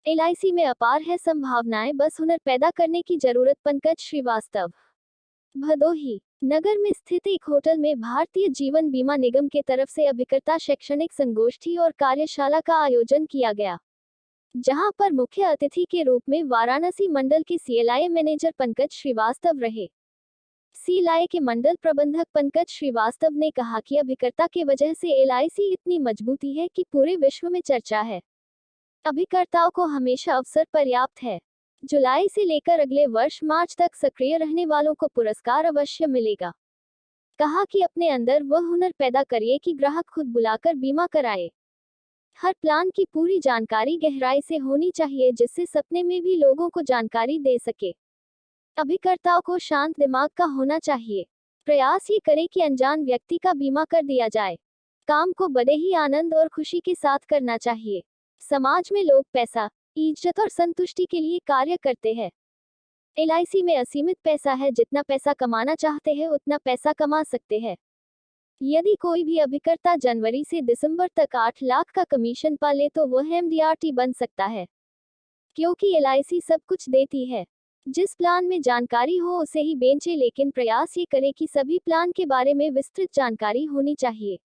LIC में अपार है संभावनाएं, बस हुनर पैदा करने की जरूरत। पंकज श्रीवास्तव, भदोही नगर में स्थित एक होटल में भारतीय जीवन बीमा निगम के तरफ से अभिकर्ता शैक्षणिक संगोष्ठी और कार्यशाला का आयोजन किया गया, जहां पर मुख्य अतिथि के रूप में वाराणसी मंडल के सीएलआई मैनेजर पंकज श्रीवास्तव रहे। सीएलआई के मंडल प्रबंधक पंकज श्रीवास्तव ने कहा कि अभिकर्ता के वजह से एलआईसी इतनी मजबूती है कि पूरे विश्व में चर्चा है। अभिकर्ताओं को हमेशा अवसर पर्याप्त है। जुलाई से लेकर अगले वर्ष मार्च तक सक्रिय रहने वालों को पुरस्कार अवश्य मिलेगा। कहा कि अपने अंदर वह हुनर पैदा करिए कि ग्राहक खुद बुलाकर बीमा कराए। हर प्लान की पूरी जानकारी गहराई से होनी चाहिए, जिससे सपने में भी लोगों को जानकारी दे सके। अभिकर्ताओं को शांत दिमाग का होना चाहिए। प्रयास ये करें कि अनजान व्यक्ति का बीमा कर दिया जाए। काम को बड़े ही आनंद और खुशी के साथ करना चाहिए। समाज में लोग पैसा, इज्जत और संतुष्टि के लिए कार्य करते हैं। एलआईसी में असीमित पैसा है, जितना पैसा कमाना चाहते हैं उतना पैसा कमा सकते हैं। यदि कोई भी अभिकर्ता जनवरी से दिसंबर तक 8 लाख का कमीशन पा ले तो वह एमडीआरटी बन सकता है, क्योंकि एलआईसी सब कुछ देती है। जिस प्लान में जानकारी हो उसे ही बेचे, लेकिन प्रयास ये करें कि सभी प्लान के बारे में विस्तृत जानकारी होनी चाहिए।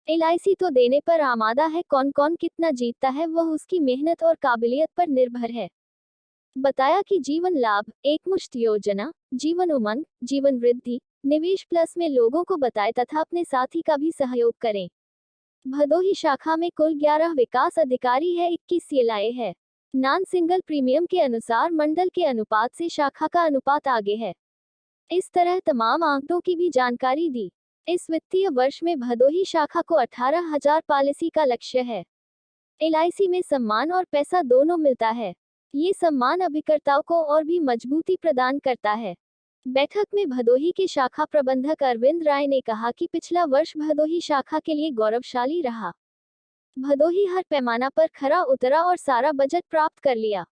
एलआईसी तो देने पर आमादा है, कौन कौन कितना जीतता है वह उसकी मेहनत और काबिलियत पर निर्भर है। बताया कि जीवन लाभ, एकमुश्त योजना, जीवन उमंग, जीवन वृद्धि, निवेश प्लस में लोगों को बताएं तथा अपने साथी का भी सहयोग करें। भदोही शाखा में कुल 11 विकास अधिकारी है, 21 सीएलआई है। नॉन सिंगल प्रीमियम के अनुसार मंडल के अनुपात से शाखा का अनुपात आगे है। इस तरह तमाम आंकड़ों की भी जानकारी दी। इस वित्तीय वर्ष में भदोही शाखा को 18,000 पॉलिसी का लक्ष्य है। एलआईसी में सम्मान और पैसा दोनों मिलता है। ये सम्मान अभिकर्ताओं को और भी मजबूती प्रदान करता है। बैठक में भदोही के शाखा प्रबंधक अरविंद राय ने कहा कि पिछला वर्ष भदोही शाखा के लिए गौरवशाली रहा। भदोही हर पैमाना पर खरा उतरा और सारा बजट प्राप्त कर लिया।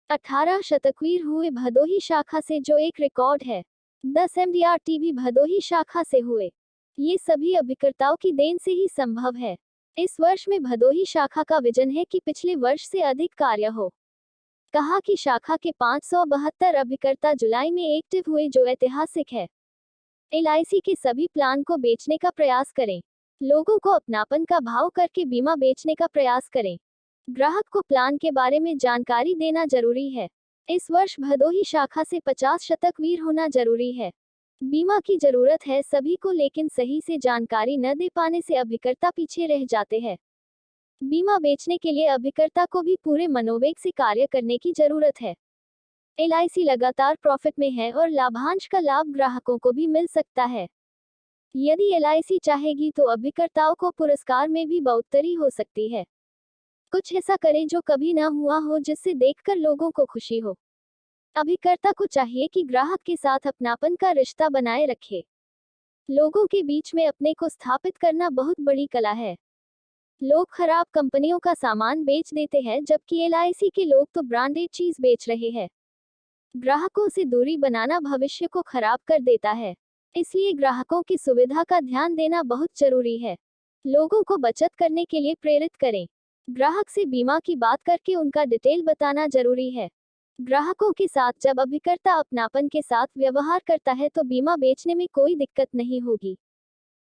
18 शतकवीर हुए भदोही शाखा से, जो एक रिकॉर्ड है। 10 एमडीआरटी भी भदोही शाखा से हुए। ये सभी अभिकर्ताओं की देन से ही संभव है। इस वर्ष में भदोही शाखा का विजन है कि पिछले वर्ष से अधिक कार्य हो। कहा कि शाखा के 572 अभिकर्ता जुलाई में एक्टिव हुए, जो ऐतिहासिक है। एलआईसी के सभी प्लान को बेचने का प्रयास करें। लोगों को अपनापन का भाव करके बीमा बेचने का प्रयास करें। ग्राहक को प्लान के बारे में जानकारी देना जरूरी है। इस वर्ष भदोही शाखा से 50 शतकवीर होना जरूरी है। बीमा की जरूरत है सभी को, लेकिन सही से जानकारी न दे पाने से अभिकर्ता पीछे रह जाते हैं। बीमा बेचने के लिए अभिकर्ता को भी पूरे मनोवेग से कार्य करने की जरूरत है। एलआईसी लगातार प्रॉफिट में है और लाभांश का लाभ ग्राहकों को भी मिल सकता है। यदि एलआईसी चाहेगी तो अभिकर्ताओं को पुरस्कार में भी बढ़ोतरी हो सकती है। कुछ ऐसा करें जो कभी ना हुआ हो, जिससे देखकर लोगों को खुशी हो। अभिकर्ता को चाहिए कि ग्राहक के साथ अपनापन का रिश्ता बनाए रखे। लोगों के बीच में अपने को स्थापित करना बहुत बड़ी कला है। लोग खराब कंपनियों का सामान बेच देते हैं, जबकि एलआईसी के लोग तो ब्रांडेड चीज बेच रहे हैं। ग्राहकों से दूरी बनाना भविष्य को खराब कर देता है, इसलिए ग्राहकों की सुविधा का ध्यान देना बहुत जरूरी है। लोगों को बचत करने के लिए प्रेरित करें। ग्राहक से बीमा की बात करके उनका डिटेल बताना जरूरी है। ग्राहकों के साथ जब अभिकर्ता अपनापन के साथ व्यवहार करता है तो बीमा बेचने में कोई दिक्कत नहीं होगी।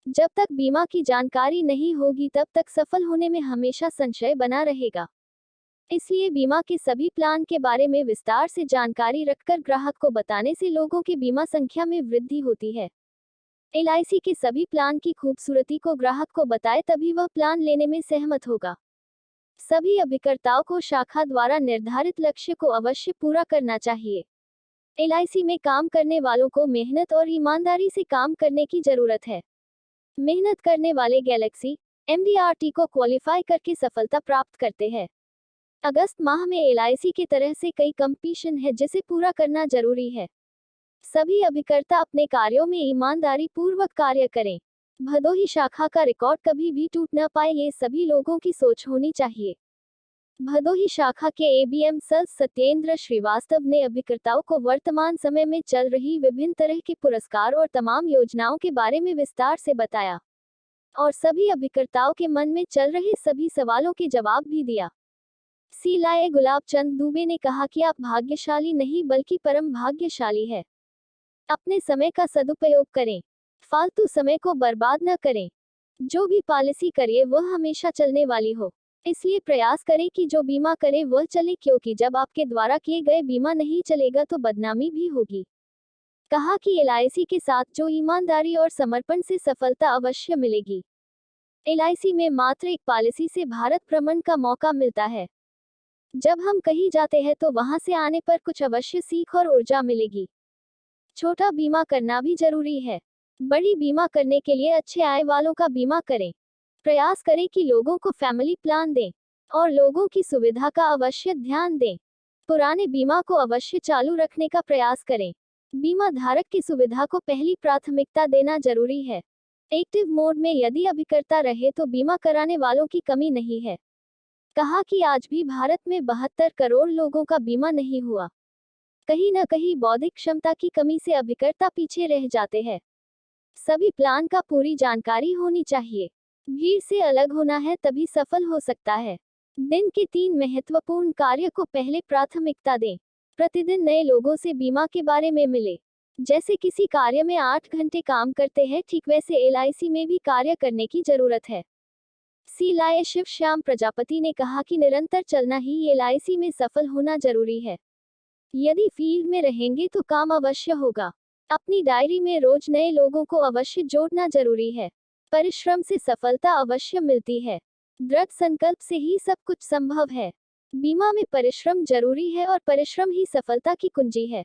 जब तक बीमा की जानकारी नहीं होगी तब तक सफल होने में हमेशा संशय बना रहेगा। इसलिए बीमा के सभी प्लान के बारे में विस्तार से जानकारी रखकर ग्राहक को बताने से लोगों की बीमा संख्या में वृद्धि होती है। एलआईसी के सभी प्लान की खूबसूरती को ग्राहक को बताए, तभी वह प्लान लेने में सहमत होगा। सभी अभिकर्ताओं को शाखा द्वारा निर्धारित लक्ष्य को अवश्य पूरा करना चाहिए। एलआईसी में काम करने वालों को मेहनत और ईमानदारी से काम करने की जरूरत है। मेहनत करने वाले गैलेक्सी एमडीआरटी को क्वालिफाई करके सफलता प्राप्त करते हैं। अगस्त माह में एलआईसी की तरह से कई कंपटीशन है, जिसे पूरा करना जरूरी है। सभी अभिकर्ता अपने कार्यों में ईमानदारी पूर्वक कार्य करें। भदोही शाखा का रिकॉर्ड कभी भी टूट न पाए, ये सभी लोगों की सोच होनी चाहिए। भदोही शाखा के एबीएम सर सत्येंद्र श्रीवास्तव ने अभिकर्ताओं को वर्तमान समय में चल रही विभिन्न तरह के पुरस्कार और तमाम योजनाओं के बारे में विस्तार से बताया और सभी अभिकर्ताओं के मन में चल रहे सभी सवालों के जवाब भी दिया। सीएलआई गुलाब चंद दुबे ने कहा कि आप भाग्यशाली नहीं बल्कि परम भाग्यशाली है। अपने समय का सदुपयोग करें, फालतू समय को बर्बाद न करें। जो भी पॉलिसी करिए वह हमेशा चलने वाली हो, इसलिए प्रयास करें कि जो बीमा करे वह चले, क्योंकि जब आपके द्वारा किए गए बीमा नहीं चलेगा तो बदनामी भी होगी। कहा कि एलआईसी के साथ जो ईमानदारी और समर्पण से सफलता अवश्य मिलेगी। एलआईसी में मात्र एक पॉलिसी से भारत भ्रमण का मौका मिलता है। जब हम कहीं जाते हैं तो वहां से आने पर कुछ अवश्य सीख और ऊर्जा मिलेगी। छोटा बीमा करना भी जरूरी है। बड़ी बीमा करने के लिए अच्छे आय वालों का बीमा करें। प्रयास करें कि लोगों को फैमिली प्लान दें और लोगों की सुविधा का अवश्य ध्यान दें। पुराने बीमा को अवश्य चालू रखने का प्रयास करें। बीमा धारक की सुविधा को पहली प्राथमिकता देना जरूरी है। एक्टिव मोड में यदि अभिकर्ता रहे तो बीमा कराने वालों की कमी नहीं है। कहा कि आज भी भारत में 72 करोड़ लोगों का बीमा नहीं हुआ। कहीं न कहीं बौद्धिक क्षमता की कमी से अभिकर्ता पीछे रह जाते हैं। सभी प्लान का पूरी जानकारी होनी चाहिए। भीड़ से अलग होना है तभी सफल हो सकता है। दिन के 3 महत्वपूर्ण कार्य को पहले प्राथमिकता दें। प्रतिदिन नए लोगों से बीमा के बारे में मिले। जैसे किसी कार्य में 8 घंटे काम करते हैं, ठीक वैसे एलआईसी में भी कार्य करने की जरूरत है। सीएलआई शिव श्याम प्रजापति ने कहा कि निरंतर चलना ही एलआईसी में सफल होना जरूरी है। यदि फील्ड में रहेंगे तो काम अवश्य होगा। अपनी डायरी में रोज नए लोगों को अवश्य जोड़ना जरूरी है। परिश्रम से सफलता अवश्य मिलती है। दृढ़ संकल्प से ही सब कुछ संभव है। बीमा में परिश्रम जरूरी है और परिश्रम ही सफलता की कुंजी है।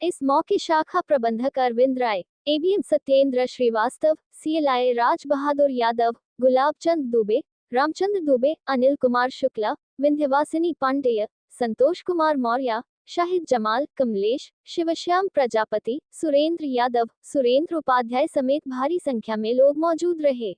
इस मौके शाखा प्रबंधक अरविंद राय, एबीएम सत्येंद्र श्रीवास्तव, सीएलआई राज बहादुर यादव, गुलाब चंद दुबे, रामचंद्र दुबे, अनिल कुमार शुक्ला, विंध्यवासिनी पांडेय, संतोष कुमार मौर्य, शाहिद जमाल, कमलेश, शिवश्याम प्रजापति, सुरेंद्र यादव, सुरेंद्र उपाध्याय समेत भारी संख्या में लोग मौजूद रहे।